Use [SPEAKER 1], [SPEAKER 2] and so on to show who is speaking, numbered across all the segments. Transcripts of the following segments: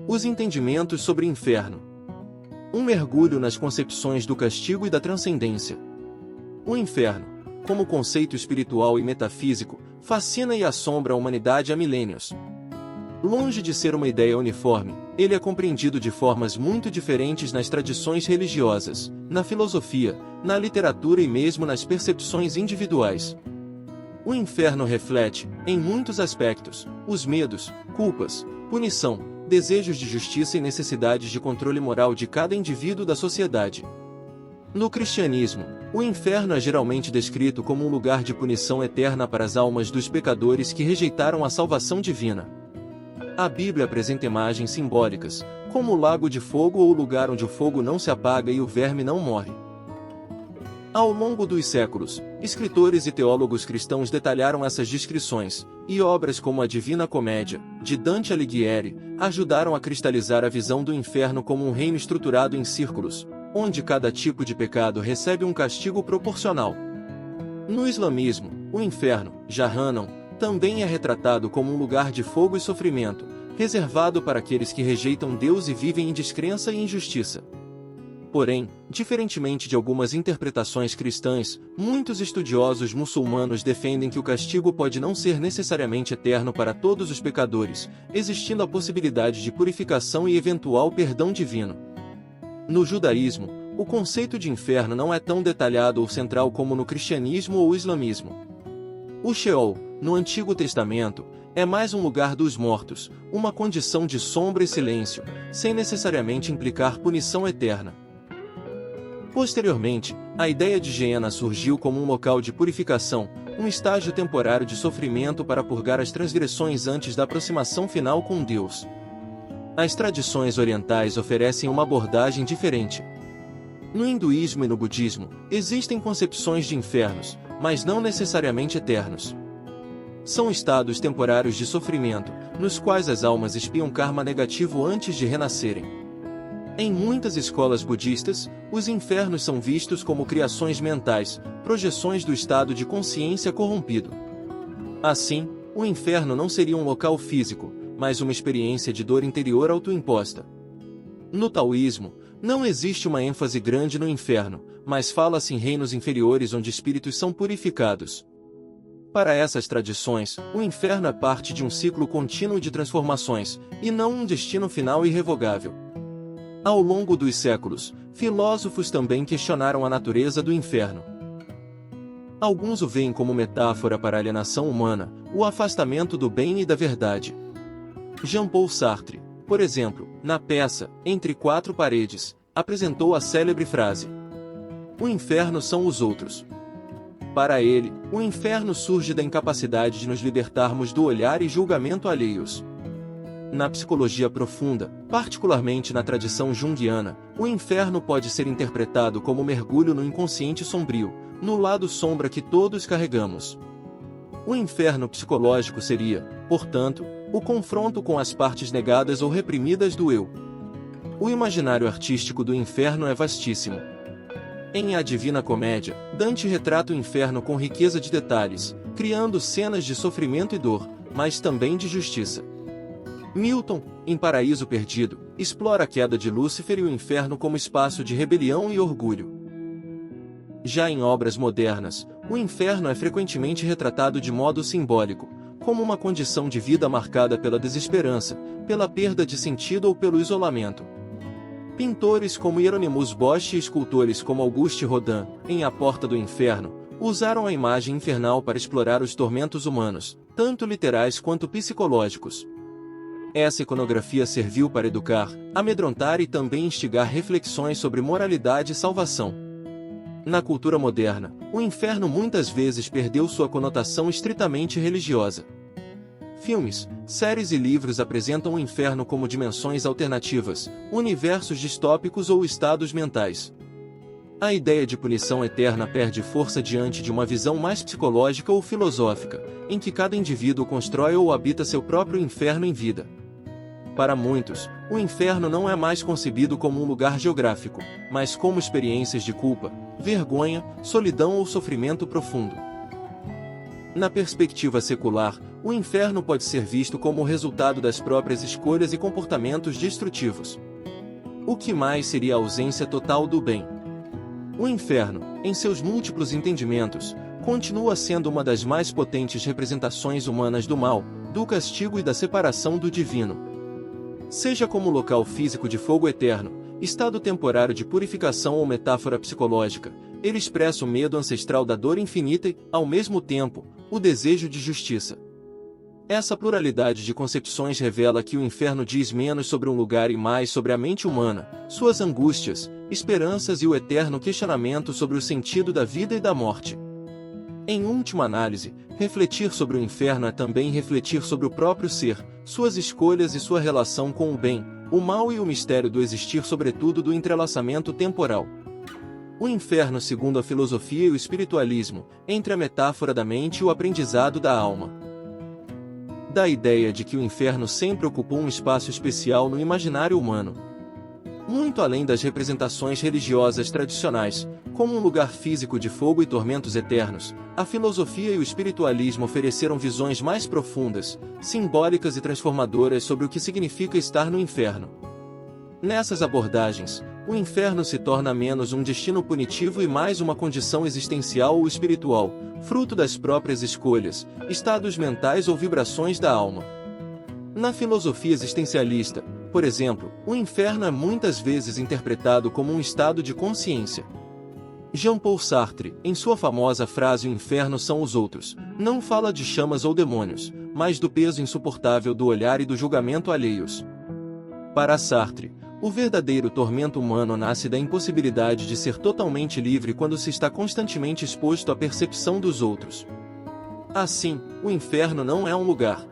[SPEAKER 1] Os entendimentos sobre inferno. Um mergulho nas concepções do castigo e da transcendência. O inferno, como conceito espiritual e metafísico, fascina e assombra a humanidade há milênios. Longe de ser uma ideia uniforme, ele é compreendido de formas muito diferentes nas tradições religiosas, na filosofia, na literatura e mesmo nas percepções individuais. O inferno reflete, em muitos aspectos, os medos, culpas, punição, desejos de justiça e necessidades de controle moral de cada indivíduo da sociedade. No cristianismo, o inferno é geralmente descrito como um lugar de punição eterna para as almas dos pecadores que rejeitaram a salvação divina. A Bíblia apresenta imagens simbólicas, como o lago de fogo ou o lugar onde o fogo não se apaga e o verme não morre. Ao longo dos séculos, escritores e teólogos cristãos detalharam essas descrições, e obras como a Divina Comédia, de Dante Alighieri, ajudaram a cristalizar a visão do inferno como um reino estruturado em círculos, onde cada tipo de pecado recebe um castigo proporcional. No islamismo, o inferno, Jahannam, também é retratado como um lugar de fogo e sofrimento, reservado para aqueles que rejeitam Deus e vivem em descrença e injustiça. Porém, diferentemente de algumas interpretações cristãs, muitos estudiosos muçulmanos defendem que o castigo pode não ser necessariamente eterno para todos os pecadores, existindo a possibilidade de purificação e eventual perdão divino. No judaísmo, o conceito de inferno não é tão detalhado ou central como no cristianismo ou islamismo. O Sheol, no Antigo Testamento, é mais um lugar dos mortos, uma condição de sombra e silêncio, sem necessariamente implicar punição eterna. Posteriormente, a ideia de Gehenna surgiu como um local de purificação, um estágio temporário de sofrimento para purgar as transgressões antes da aproximação final com Deus. As tradições orientais oferecem uma abordagem diferente. No hinduísmo e no budismo, existem concepções de infernos, mas não necessariamente eternos. São estados temporários de sofrimento, nos quais as almas expiam karma negativo antes de renascerem. Em muitas escolas budistas, os infernos são vistos como criações mentais, projeções do estado de consciência corrompido. Assim, o inferno não seria um local físico, mas uma experiência de dor interior autoimposta. No taoísmo, não existe uma ênfase grande no inferno, mas fala-se em reinos inferiores onde espíritos são purificados. Para essas tradições, o inferno é parte de um ciclo contínuo de transformações, e não um destino final irrevogável. Ao longo dos séculos, filósofos também questionaram a natureza do inferno. Alguns o veem como metáfora para a alienação humana, o afastamento do bem e da verdade. Jean-Paul Sartre, por exemplo, na peça Entre Quatro Paredes, apresentou a célebre frase: "O inferno são os outros." Para ele, o inferno surge da incapacidade de nos libertarmos do olhar e julgamento alheios. Na psicologia profunda, particularmente na tradição junguiana, o inferno pode ser interpretado como mergulho no inconsciente sombrio, no lado sombra que todos carregamos. O inferno psicológico seria, portanto, o confronto com as partes negadas ou reprimidas do eu. O imaginário artístico do inferno é vastíssimo. Em A Divina Comédia, Dante retrata o inferno com riqueza de detalhes, criando cenas de sofrimento e dor, mas também de justiça. Milton, em Paraíso Perdido, explora a queda de Lúcifer e o inferno como espaço de rebelião e orgulho. Já em obras modernas, o inferno é frequentemente retratado de modo simbólico, como uma condição de vida marcada pela desesperança, pela perda de sentido ou pelo isolamento. Pintores como Hieronymus Bosch e escultores como Auguste Rodin, em A Porta do Inferno, usaram a imagem infernal para explorar os tormentos humanos, tanto literais quanto psicológicos. Essa iconografia serviu para educar, amedrontar e também instigar reflexões sobre moralidade e salvação. Na cultura moderna, o inferno muitas vezes perdeu sua conotação estritamente religiosa. Filmes, séries e livros apresentam o inferno como dimensões alternativas, universos distópicos ou estados mentais. A ideia de punição eterna perde força diante de uma visão mais psicológica ou filosófica, em que cada indivíduo constrói ou habita seu próprio inferno em vida. Para muitos, o inferno não é mais concebido como um lugar geográfico, mas como experiências de culpa, vergonha, solidão ou sofrimento profundo. Na perspectiva secular, o inferno pode ser visto como o resultado das próprias escolhas e comportamentos destrutivos. O que mais seria a ausência total do bem? O inferno, em seus múltiplos entendimentos, continua sendo uma das mais potentes representações humanas do mal, do castigo e da separação do divino. Seja como local físico de fogo eterno, estado temporário de purificação ou metáfora psicológica, ele expressa o medo ancestral da dor infinita e, ao mesmo tempo, o desejo de justiça. Essa pluralidade de concepções revela que o inferno diz menos sobre um lugar e mais sobre a mente humana, suas angústias, esperanças e o eterno questionamento sobre o sentido da vida e da morte. Em última análise, refletir sobre o inferno é também refletir sobre o próprio ser, suas escolhas e sua relação com o bem, o mal e o mistério do existir, sobretudo do entrelaçamento temporal. O inferno, segundo a filosofia e o espiritualismo, entre a metáfora da mente e o aprendizado da alma. Dá a ideia de que o inferno sempre ocupou um espaço especial no imaginário humano. Muito além das representações religiosas tradicionais, como um lugar físico de fogo e tormentos eternos, a filosofia e o espiritualismo ofereceram visões mais profundas, simbólicas e transformadoras sobre o que significa estar no inferno. Nessas abordagens, o inferno se torna menos um destino punitivo e mais uma condição existencial ou espiritual, fruto das próprias escolhas, estados mentais ou vibrações da alma. Na filosofia existencialista, por exemplo, o inferno é muitas vezes interpretado como um estado de consciência. Jean-Paul Sartre, em sua famosa frase "O inferno são os outros", não fala de chamas ou demônios, mas do peso insuportável do olhar e do julgamento alheios. Para Sartre, o verdadeiro tormento humano nasce da impossibilidade de ser totalmente livre quando se está constantemente exposto à percepção dos outros. Assim, o inferno não é um lugar.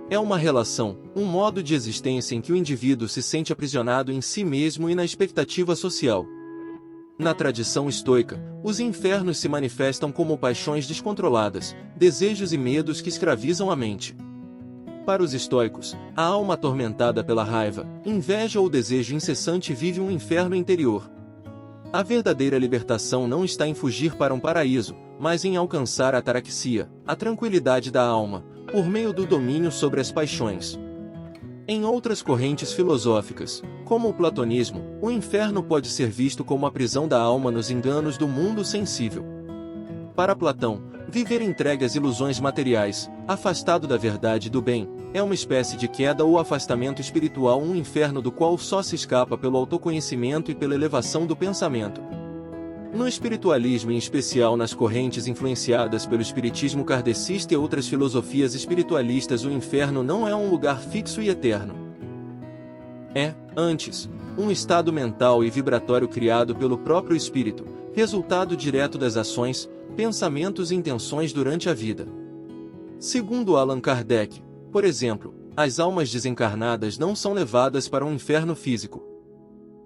[SPEAKER 1] É uma relação, um modo de existência em que o indivíduo se sente aprisionado em si mesmo e na expectativa social. Na tradição estoica, os infernos se manifestam como paixões descontroladas, desejos e medos que escravizam a mente. Para os estoicos, a alma atormentada pela raiva, inveja ou desejo incessante vive um inferno interior. A verdadeira libertação não está em fugir para um paraíso, mas em alcançar a ataraxia, a tranquilidade da alma, por meio do domínio sobre as paixões. Em outras correntes filosóficas, como o platonismo, o inferno pode ser visto como a prisão da alma nos enganos do mundo sensível. Para Platão, viver entregue às ilusões materiais, afastado da verdade e do bem, é uma espécie de queda ou afastamento espiritual, um inferno do qual só se escapa pelo autoconhecimento e pela elevação do pensamento. No espiritualismo, em especial nas correntes influenciadas pelo espiritismo kardecista e outras filosofias espiritualistas, o inferno não é um lugar fixo e eterno. É, antes, um estado mental e vibratório criado pelo próprio espírito, resultado direto das ações, pensamentos e intenções durante a vida. Segundo Allan Kardec, por exemplo, as almas desencarnadas não são levadas para um inferno físico.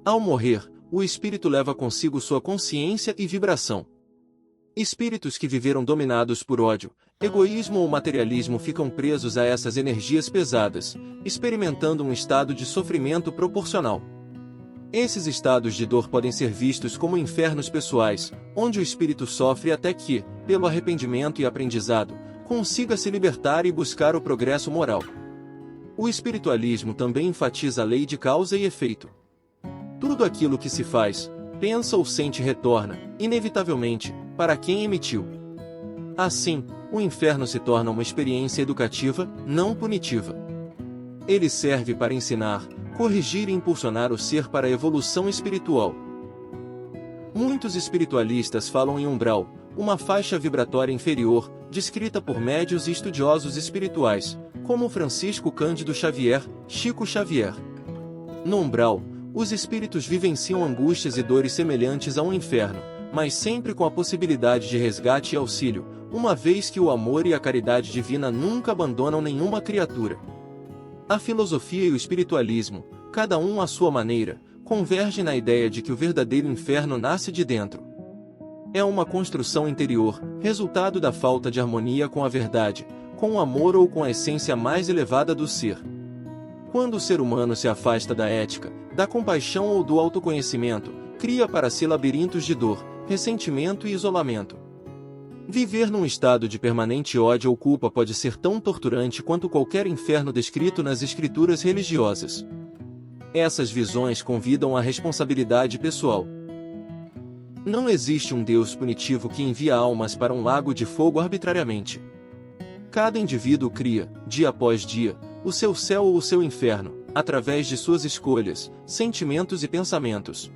[SPEAKER 1] Ao morrer, o espírito leva consigo sua consciência e vibração. Espíritos que viveram dominados por ódio, egoísmo ou materialismo ficam presos a essas energias pesadas, experimentando um estado de sofrimento proporcional. Esses estados de dor podem ser vistos como infernos pessoais, onde o espírito sofre até que, pelo arrependimento e aprendizado, consiga se libertar e buscar o progresso moral. O espiritualismo também enfatiza a lei de causa e efeito. Tudo aquilo que se faz, pensa ou sente retorna, inevitavelmente, para quem emitiu. Assim, o inferno se torna uma experiência educativa, não punitiva. Ele serve para ensinar, corrigir e impulsionar o ser para a evolução espiritual. Muitos espiritualistas falam em umbral, uma faixa vibratória inferior, descrita por médios e estudiosos espirituais, como Francisco Cândido Xavier, Chico Xavier. No umbral, os espíritos vivenciam angústias e dores semelhantes a um inferno, mas sempre com a possibilidade de resgate e auxílio, uma vez que o amor e a caridade divina nunca abandonam nenhuma criatura. A filosofia e o espiritualismo, cada um à sua maneira, convergem na ideia de que o verdadeiro inferno nasce de dentro. É uma construção interior, resultado da falta de harmonia com a verdade, com o amor ou com a essência mais elevada do ser. Quando o ser humano se afasta da ética, da compaixão ou do autoconhecimento, cria para si labirintos de dor, ressentimento e isolamento. Viver num estado de permanente ódio ou culpa pode ser tão torturante quanto qualquer inferno descrito nas escrituras religiosas. Essas visões convidam à responsabilidade pessoal. Não existe um Deus punitivo que envia almas para um lago de fogo arbitrariamente. Cada indivíduo cria, dia após dia, o seu céu ou o seu inferno, através de suas escolhas, sentimentos e pensamentos.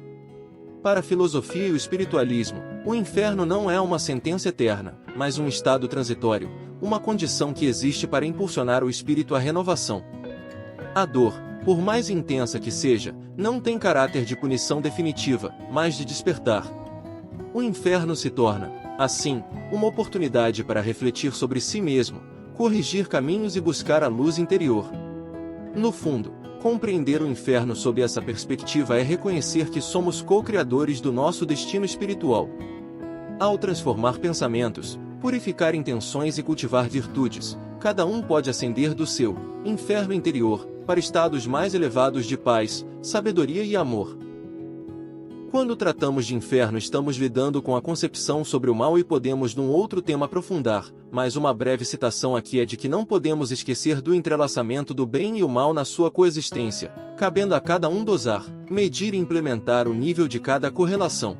[SPEAKER 1] Para a filosofia e o espiritualismo, o inferno não é uma sentença eterna, mas um estado transitório, uma condição que existe para impulsionar o espírito à renovação. A dor, por mais intensa que seja, não tem caráter de punição definitiva, mas de despertar. O inferno se torna, assim, uma oportunidade para refletir sobre si mesmo, corrigir caminhos e buscar a luz interior. No fundo, compreender o inferno sob essa perspectiva é reconhecer que somos co-criadores do nosso destino espiritual. Ao transformar pensamentos, purificar intenções e cultivar virtudes, cada um pode ascender do seu inferno interior para estados mais elevados de paz, sabedoria e amor. Quando tratamos de inferno, estamos lidando com a concepção sobre o mal e podemos num outro tema aprofundar, mas uma breve citação aqui é de que não podemos esquecer do entrelaçamento do bem e o mal na sua coexistência, cabendo a cada um dosar, medir e implementar o nível de cada correlação.